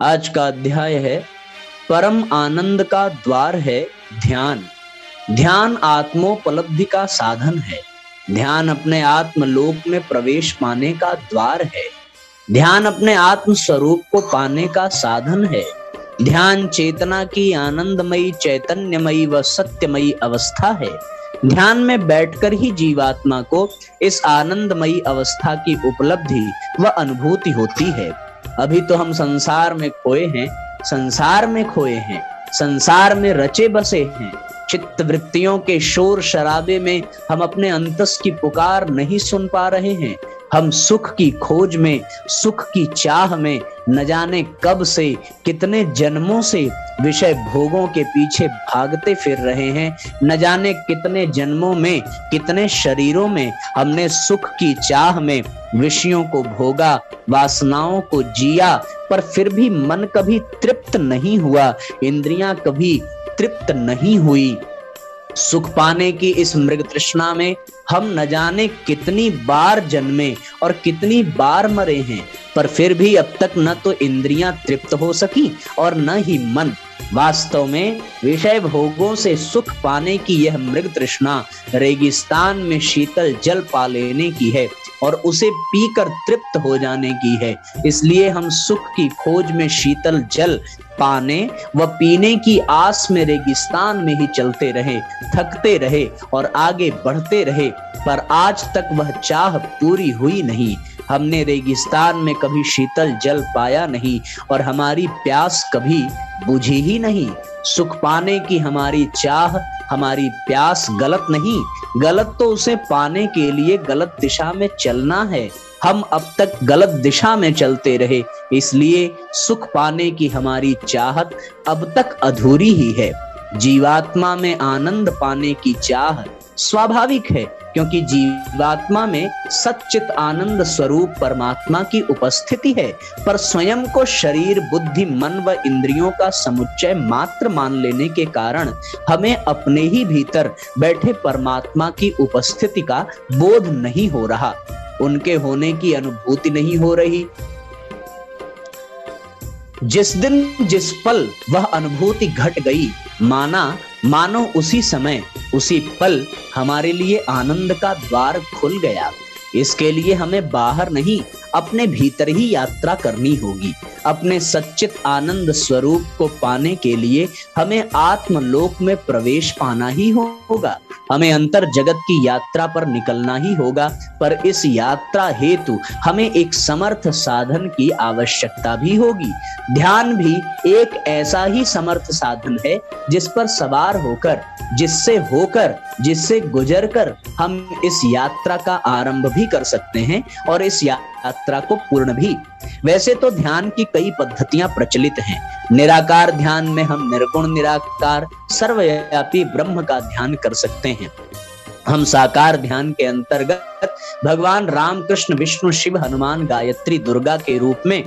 आज का अध्याय है परम आनंद का द्वार है ध्यान। ध्यान आत्मोपलब्धि का साधन है। ध्यान अपने आत्मलोक में प्रवेश पाने का द्वार है। ध्यान अपने आत्म स्वरूप को पाने का साधन है। ध्यान चेतना की आनंदमयी, चैतन्यमयी व सत्यमयी अवस्था है। ध्यान में बैठकर ही जीवात्मा को इस आनंदमयी अवस्था की उपलब्धि व अनुभूति होती है। अभी तो हम संसार में खोए हैं, संसार में खोए हैं, संसार में रचे बसे हैं। चित्त वृत्तियों के शोर शराबे में हम अपने अंतस की पुकार नहीं सुन पा रहे हैं। हम सुख की खोज में, सुख की चाह में न जाने कब से, कितने जन्मों से विषय भोगों के पीछे भागते फिर रहे हैं। न जाने कितने जन्मों में, कितने शरीरों में हमने सुख की चाह में विषयों को भोगा, वासनाओं को जिया, पर फिर भी मन कभी तृप्त नहीं हुआ, इंद्रियां कभी तृप्त नहीं हुई। सुख पाने की इस मृग तृष्णा में हम न जाने कितनी बार जन्मे और कितनी बार मरे हैं, पर फिर भी अब तक न तो इंद्रियां तृप्त हो सकी और न ही मन। वास्तव में विषय भोगों से सुख पाने की यह मृग तृष्णा रेगिस्तान में शीतल जल पा लेने की है और उसे पीकर तृप्त हो जाने की है। इसलिए हम सुख की खोज में शीतल जल पाने व पीने की आस में रेगिस्तान में ही चलते रहे, थकते रहे और आगे बढ़ते रहे, पर आज तक वह चाह पूरी हुई नहीं। हमने रेगिस्तान में कभी शीतल जल पाया नहीं और हमारी प्यास कभी बुझी ही नहीं। सुख पाने की हमारी चाह, हमारी प्यास गलत नहीं, गलत तो उसे पाने के लिए गलत दिशा में चलना है। हम अब तक गलत दिशा में चलते रहे, इसलिए सुख पाने की हमारी चाहत अब तक अधूरी ही है। जीवात्मा में आनंद पाने की चाह स्वाभाविक है, क्योंकि जीवात्मा में सच्चित आनंद स्वरूप परमात्मा की उपस्थिति है, पर स्वयं को शरीर, बुद्धि, मन व इंद्रियों का समुच्चय मात्र मान लेने के कारण हमें अपने ही भीतर बैठे परमात्मा की उपस्थिति का बोध नहीं हो रहा, उनके होने की अनुभूति नहीं हो रही। जिस दिन जिस पल वह अनुभूति घट गई, मानो उसी समय, उसी पल हमारे लिए आनंद का द्वार खुल गया। इसके लिए हमें बाहर नहीं, अपने भीतर ही यात्रा करनी होगी। अपने सच्चित आनंद स्वरूप को पाने के लिए हमें आत्मलोक में प्रवेश पाना ही होगा। हमें अंतर जगत की यात्रा पर निकलना ही होगा, पर इस यात्रा हेतु हमें एक समर्थ साधन की आवश्यकता भी होगी। ध्यान भी एक ऐसा ही समर्थ साधन है जिस पर सवार होकर, जिससे गुजर कर हम इस यात्रा का आरंभ भी कर सकते हैं और इस यात्रा को पूर्ण भी। वैसे तो ध्यान की कई पद्धतियां प्रचलित हैं। निराकार ध्यान में हम निर्गुण निराकार सर्वव्यापी ब्रह्म का ध्यान कर सकते हैं। हम साकार ध्यान के अंतर्गत भगवान राम, कृष्ण, विष्णु, शिव, हनुमान, गायत्री, दुर्गा के रूप में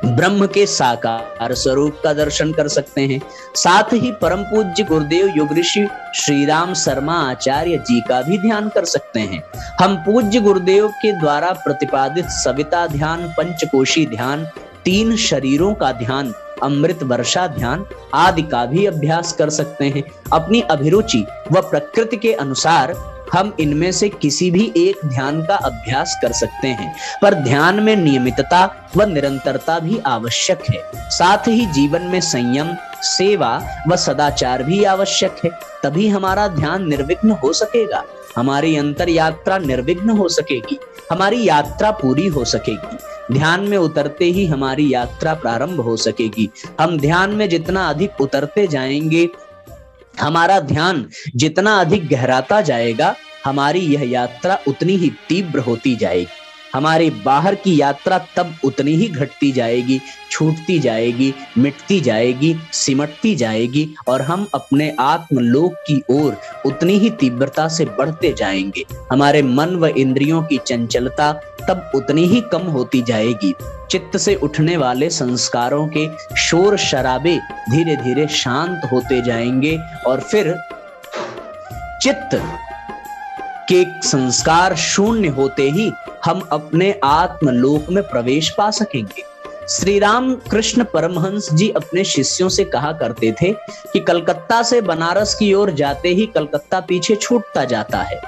ब्रह्म के साकार स्वरूप का दर्शन कर सकते हैं। साथ ही परम पूज्य गुरुदेव योग ऋषि श्री राम शर्मा आचार्य जी का भी ध्यान कर सकते हैं। हम पूज्य गुरुदेव के द्वारा प्रतिपादित सविता ध्यान, पंचकोशी ध्यान, 3 शरीरों का ध्यान, अमृत वर्षा ध्यान आदि का भी अभ्यास कर सकते हैं। अपनी अभिरुचि व प्रकृति के अनुसार हम इनमें से किसी भी एक ध्यान का अभ्यास कर सकते हैं, पर ध्यान में नियमितता व निरंतरता भी आवश्यक है। साथ ही जीवन में संयम, सेवा व सदाचार भी आवश्यक है, तभी हमारा ध्यान निर्विघ्न हो सकेगा, हमारी अंतर यात्रा निर्विघ्न हो सकेगी, हमारी यात्रा पूरी हो सकेगी। ध्यान में उतरते ही हमारी यात्रा प्रारंभ हो सकेगी। हम ध्यान में जितना अधिक उतरते जाएंगे, हमारा ध्यान जितना अधिक गहराता जाएगा, हमारी यह यात्रा उतनी ही तीव्र होती जाएगी। हमारी बाहर की यात्रा तब उतनी ही घटती जाएगी, छूटती जाएगी, मिटती जाएगी, सिमटती जाएगी और हम अपने आत्मलोक की ओर उतनी ही तीव्रता से बढ़ते जाएंगे। हमारे मन व इंद्रियों की चंचलता तब उतनी ही कम होती जाएगी। चित्त से उठने वाले संस्कारों के शोर शराबे धीरे धीरे शांत होते जाएंगे और फिर चित्त के संस्कार शून्य होते ही हम अपने आत्मलोक में प्रवेश पा सकेंगे। श्री राम कृष्ण परमहंस जी अपने शिष्यों से कहा करते थे कि कलकत्ता से बनारस की ओर जाते ही कलकत्ता पीछे छूटता जाता है।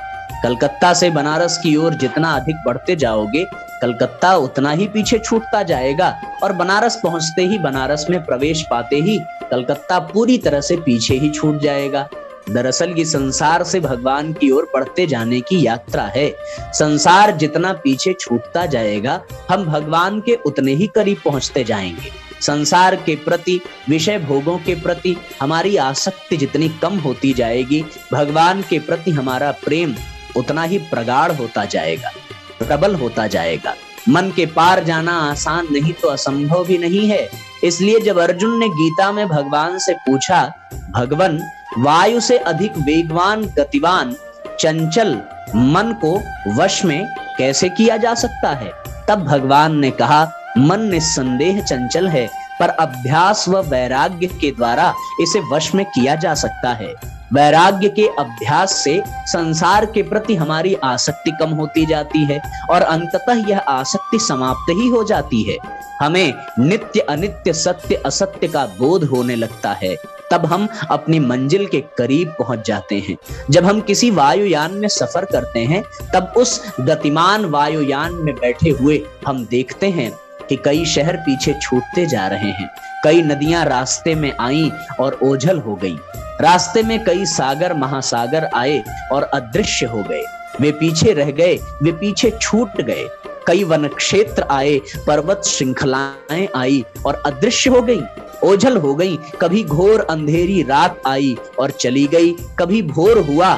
कलकत्ता से बनारस की ओर जितना अधिक बढ़ते जाओगे, कलकत्ता उतना ही पीछे छूटता जाएगा और बनारस पहुंचते ही, बनारस में प्रवेश पाते ही कलकत्ता पूरी तरह से पीछे ही छूट जाएगा। दरअसल ये संसार से भगवान की ओर बढ़ते जाने की यात्रा है। संसार जितना पीछे छूटता जाएगा, हम भगवान के उतने ही करीब पहुंचते जाएंगे। संसार के प्रति, विषय भोगों के प्रति हमारी आसक्ति जितनी कम होती जाएगी, भगवान के प्रति हमारा प्रेम उतना ही प्रगाढ़ होता जाएगा, प्रबल होता जाएगा। मन के पार जाना आसान नहीं तो असंभव भी नहीं है। इसलिए जब अर्जुन ने गीता में भगवान से पूछा, भगवान वायु से अधिक वेगवान, गतिवान, चंचल मन को वश में कैसे किया जा सकता है, तब भगवान ने कहा, मन निस्संदेह चंचल है, पर अभ्यास व वैराग्य के द्वारा इसे वश में किया जा सकता है। वैराग्य के अभ्यास से संसार के प्रति हमारी आसक्ति कम होती जाती है और अंततः यह आसक्ति समाप्त ही हो जाती है। हमें नित्य अनित्य, सत्य असत्य का बोध होने लगता है। तब हम अपनी मंजिल के करीब पहुंच जाते हैं। जब हम किसी वायुयान में सफर करते हैं, तब उस गतिमान वायुयान में बैठे हुए हम देखते हैं कि कई शहर पीछे छूटते जा रहे हैं, कई नदियां रास्ते में आईं और ओझल हो गई, रास्ते में कई सागर महासागर आए और अदृश्य हो गए, वे पीछे रह गए, वे पीछे छूट गए। कई वन क्षेत्र आए, पर्वत श्रृंखलाएं आई और अदृश्य हो गई, ओझल हो गई। कभी घोर अंधेरी रात आई और चली गई, कभी भोर हुआ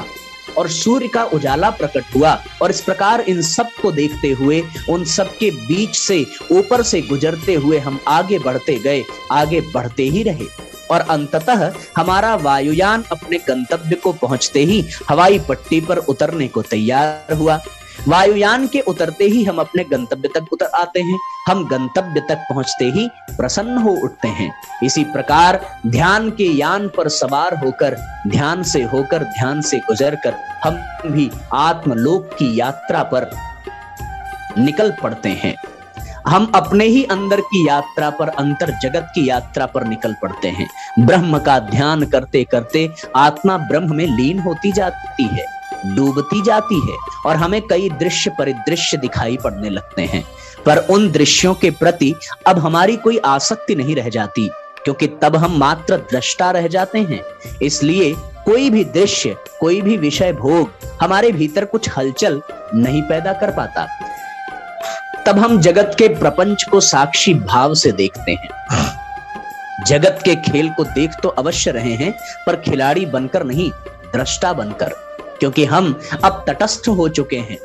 और सूर्य का उजाला प्रकट हुआ। और इस प्रकार इन सब को देखते हुए, उन सब के बीच से, ऊपर से गुजरते हुए हम आगे बढ़ते गए, आगे बढ़ते ही रहे और अंततः हमारा वायुयान अपने गंतव्य को पहुंचते ही हवाई पट्टी पर उतरने को तैयार हुआ। वायुयान के उतरते ही हम अपने गंतव्य तक उतर आते हैं, हम गंतव्य तक पहुंचते ही प्रसन्न हो उठते हैं। इसी प्रकार ध्यान के यान पर सवार होकर, ध्यान से गुजरकर हम भी आत्मलोक की यात्रा पर निकल पड़ते हैं। हम अपने ही अंदर की यात्रा पर, अंतर जगत की यात्रा पर निकल पड़ते हैं। ब्रह्म का ध्यान करते करते आत्मा ब्रह्म में लीन होती जाती है, डूबती जाती है और हमें कई दृश्य परिदृश्य दिखाई पड़ने लगते हैं। पर उन दृश्यों के प्रति अब हमारी कोई आसक्ति नहीं रह जाती, क्योंकि तब हम मात्र दृष्टा रह जाते हैं। इसलिए कोई भी दृश्य, कोई भी विषय भोग हमारे भीतर कुछ हलचल नहीं पैदा कर पाता। तब हम जगत के प्रपंच को साक्षी भाव से देखते हैं। जगत के खेल को देख तो अवश्य रहे हैं, पर खिलाड़ी बनकर नहीं, दृष्टा बनकर, क्योंकि हम अब तटस्थ हो चुके हैं।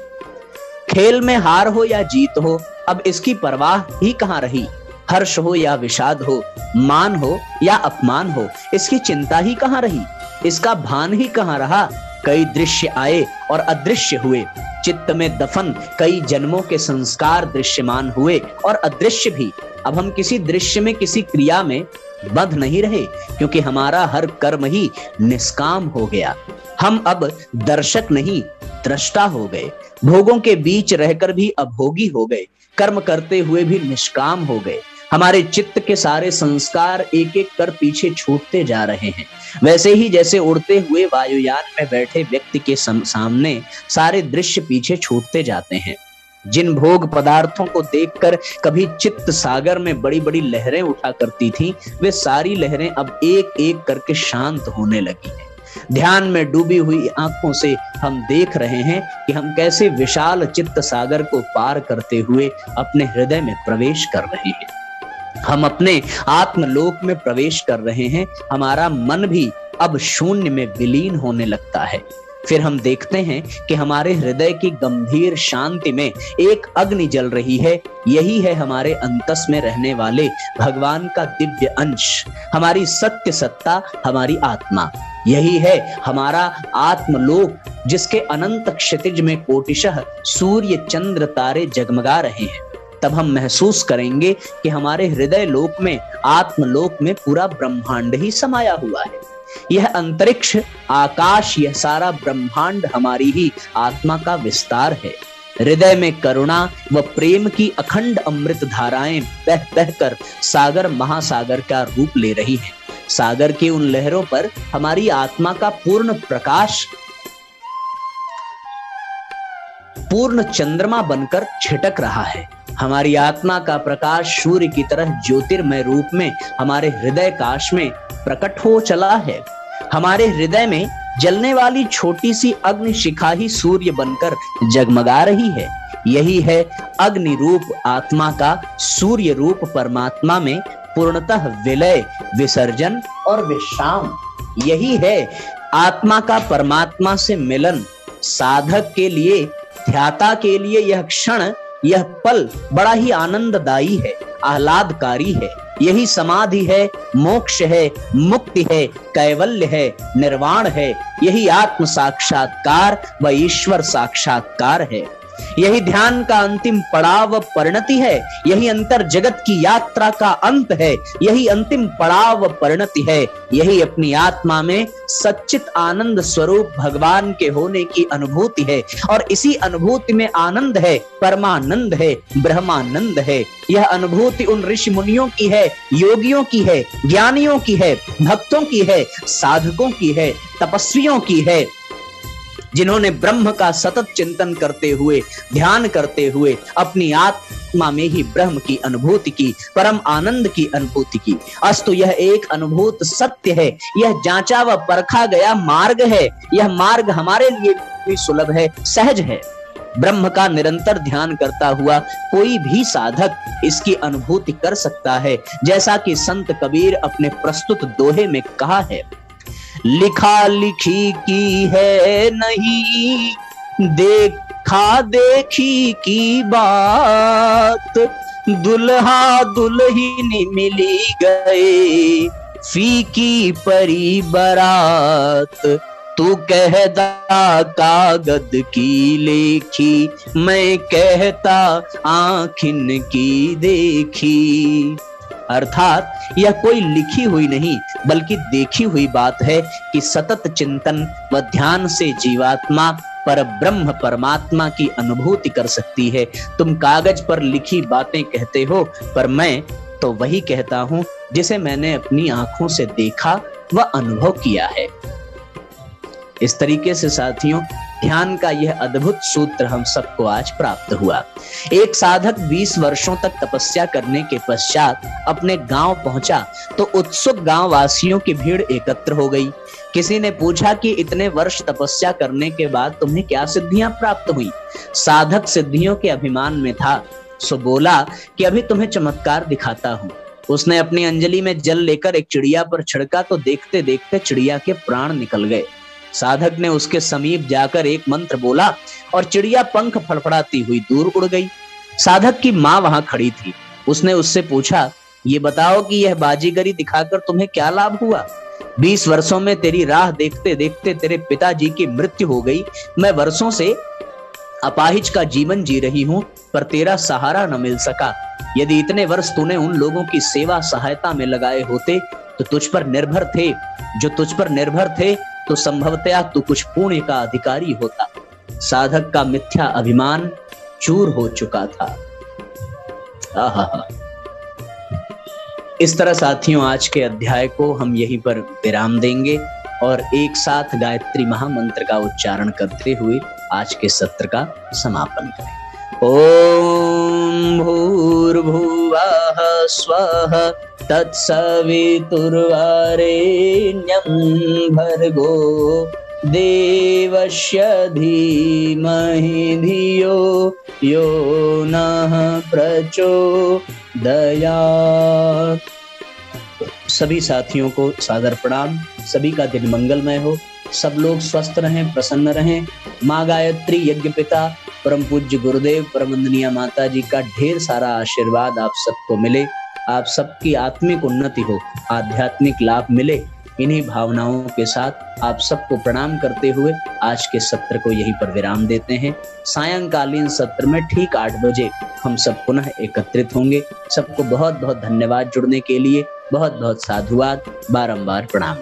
खेल में हार हो या जीत हो, अब इसकी परवाह ही कहां रही। हर्ष हो या विषाद हो, मान हो या अपमान हो, इसकी चिंता ही कहां रही, इसका भान ही कहां रहा। कई दृश्य आए और अदृश्य हुए, चित्त में दफन कई जन्मों के संस्कार दृश्यमान हुए और अदृश्य भी। अब हम किसी दृश्य में, किसी क्रिया में बंध नहीं रहे, क्योंकि हमारा हर कर्म ही निष्काम हो गया। हम अब दर्शक नहीं, दृष्टा हो गए। भोगों के बीच रहकर भी अभोगी हो गए, कर्म करते हुए भी निष्काम हो गए। हमारे चित्त के सारे संस्कार एक एक कर पीछे छूटते जा रहे हैं। वैसे ही जैसे उड़ते हुए वायुयान में बैठे व्यक्ति के सामने सारे दृश्य पीछे छूटते जाते हैं। जिन भोग पदार्थों को देखकर कभी चित्त सागर में बड़ी बड़ी लहरें उठा करती थीं, वे सारी लहरें अब एक एक करके शांत होने लगी हैं। ध्यान में डूबी हुई आंखों से हम देख रहे हैं कि हम कैसे विशाल चित्त सागर को पार करते हुए अपने हृदय में प्रवेश कर रहे हैं। हम अपने आत्मलोक में प्रवेश कर रहे हैं। हमारा मन भी अब शून्य में विलीन होने लगता है। फिर हम देखते हैं कि हमारे हृदय की गंभीर शांति में एक अग्नि जल रही है। यही है हमारे अंतस में रहने वाले भगवान का दिव्य अंश, हमारी सत्य सत्ता, हमारी आत्मा। यही है हमारा आत्मलोक, जिसके अनंत क्षितिज में कोटिशः सूर्य चंद्र तारे जगमगा रहे हैं। तब हम महसूस करेंगे कि हमारे हृदय लोक में, आत्मलोक में पूरा ब्रह्मांड ही समाया हुआ है। यह अंतरिक्ष, आकाश, यह सारा ब्रह्मांड हमारी ही आत्मा का विस्तार है। हृदय में करुणा व प्रेम की अखंड अमृत धाराएं बह बहकर सागर महासागर का रूप ले रही हैं। सागर की उन लहरों पर हमारी आत्मा का पूर्ण प्रकाश पूर्ण चंद्रमा बनकर छिटक रहा है। हमारी आत्मा का प्रकाश सूर्य की तरह ज्योतिर्मय रूप में हमारे हृदय काश में प्रकट हो चला है। हमारे हृदय में जलने वाली छोटी सी अग्नि शिखा ही सूर्य बनकर जगमगा रही है। यही है अग्नि रूप आत्मा का सूर्य रूप परमात्मा में पूर्णतः विलय, विसर्जन और विश्राम। यही है आत्मा का परमात्मा से मिलन। साधक के लिए, ध्याता के लिए यह क्षण, यह पल बड़ा ही आनंददायी है, आह्लादकारी है। यही समाधि है, मोक्ष है, मुक्ति है, कैवल्य है, निर्वाण है। यही आत्म साक्षात्कार व ईश्वर साक्षात्कार है। यही ध्यान का अंतिम पड़ाव व परिणति है। यही अंतर जगत की यात्रा का अंत है। यही अंतिम पड़ाव व परिणति है। यही अपनी आत्मा में सच्चित आनंद स्वरूप भगवान के होने की अनुभूति है। और इसी अनुभूति में आनंद है, परमानंद है, ब्रह्मानंद है। यह अनुभूति उन ऋषि मुनियों की है, योगियों की है, ज्ञानियों की है, भक्तों की है, साधकों की है, तपस्वियों की है, जिन्होंने ब्रह्म का सतत चिंतन करते हुए, ध्यान करते हुए अपनी आत्मा में ही ब्रह्म की अनुभूति की, परम आनंद की अनुभूति की। अस्तु यह एक अनुभूत सत्य है। यह जांचा व परखा गया मार्ग है। यह मार्ग हमारे लिए भी सुलभ है, सहज है। ब्रह्म का निरंतर ध्यान करता हुआ कोई भी साधक इसकी अनुभूति कर सकता है। जैसा कि संत कबीर अपने प्रस्तुत दोहे में कहा है, लिखा लिखी की है नहीं, देखा देखी की बात, दुल्हा दुल्हन मिली गए, फीकी परी बरात, तू कहता कागद की लेखी, मैं कहता आँखिन की देखी। अर्थात यह कोई लिखी हुई नहीं बल्कि देखी हुई बात है कि सतत चिंतन व ध्यान से जीवात्मा पर ब्रह्म परमात्मा की अनुभूति कर सकती है। तुम कागज पर लिखी बातें कहते हो, पर मैं तो वही कहता हूं जिसे मैंने अपनी आंखों से देखा व अनुभव किया है। इस तरीके से साथियों, ध्यान का यह अद्भुत सूत्र हम सबको आज प्राप्त हुआ। एक साधक 20 वर्षों तक तपस्या करने के पश्चात अपने गांव पहुंचा तो उत्सुक गांव वासियों की भीड़ एकत्र हो गई। किसी ने पूछा कि इतने वर्ष तपस्या करने के बाद तुम्हें क्या सिद्धियां प्राप्त हुई? साधक सिद्धियों के अभिमान में था, सो बोला कि अभी तुम्हें चमत्कार दिखाता हूं। उसने अपनी अंजलि में जल लेकर एक चिड़िया पर छिड़का तो देखते देखते चिड़िया के प्राण निकल गए। साधक ने उसके समीप जाकर एक मंत्र बोला और चिड़िया पंख फड़फड़ाती हुई दूर उड़ गई। साधक की माँ वहां खड़ी थी। उसने उससे पूछा, ये बताओ कि यह बाजीगरी दिखाकर तुम्हें क्या लाभ हुआ? 20 वर्षों में तेरी राह देखते देखते तेरे पिताजी की मृत्यु हो गई। मैं वर्षों से अपाहिज का जीवन जी रही हूँ, पर तेरा सहारा न मिल सका। यदि इतने वर्ष तूने उन लोगों की सेवा सहायता में लगाए होते तो तुझ पर निर्भर थे, जो तुझ पर निर्भर थे तो संभवतया तू कुछ पुण्य का अधिकारी होता। साधक का मिथ्या अभिमान चूर हो चुका था। इस तरह साथियों, आज के अध्याय को हम यहीं पर विराम देंगे और एक साथ गायत्री महामंत्र का उच्चारण करते हुए आज के सत्र का समापन करें। ओम भूर्भुवः स्वः तत्सवितुर्वरेण्यं भर्गो देवस्य धीमहि धियो यो नः प्रचोदयात्। सभी साथियों को सादर प्रणाम। सभी का दिन मंगलमय हो। सब लोग स्वस्थ रहें, प्रसन्न रहें। माँ गायत्री, यज्ञ पिता, परम पूज्य गुरुदेव, परमवंदनीय माता जी का ढेर सारा आशीर्वाद आप सबको मिले। आप सबकी आत्मिक उन्नति हो, आध्यात्मिक लाभ मिले। इन्हीं भावनाओं के साथ आप सबको प्रणाम करते हुए आज के सत्र को यहीं पर विराम देते हैं। सायंकालीन सत्र में ठीक 8 बजे हम सब पुनः एकत्रित होंगे। सबको बहुत बहुत धन्यवाद जुड़ने के लिए। बहुत बहुत साधुवाद, बारंबार प्रणाम।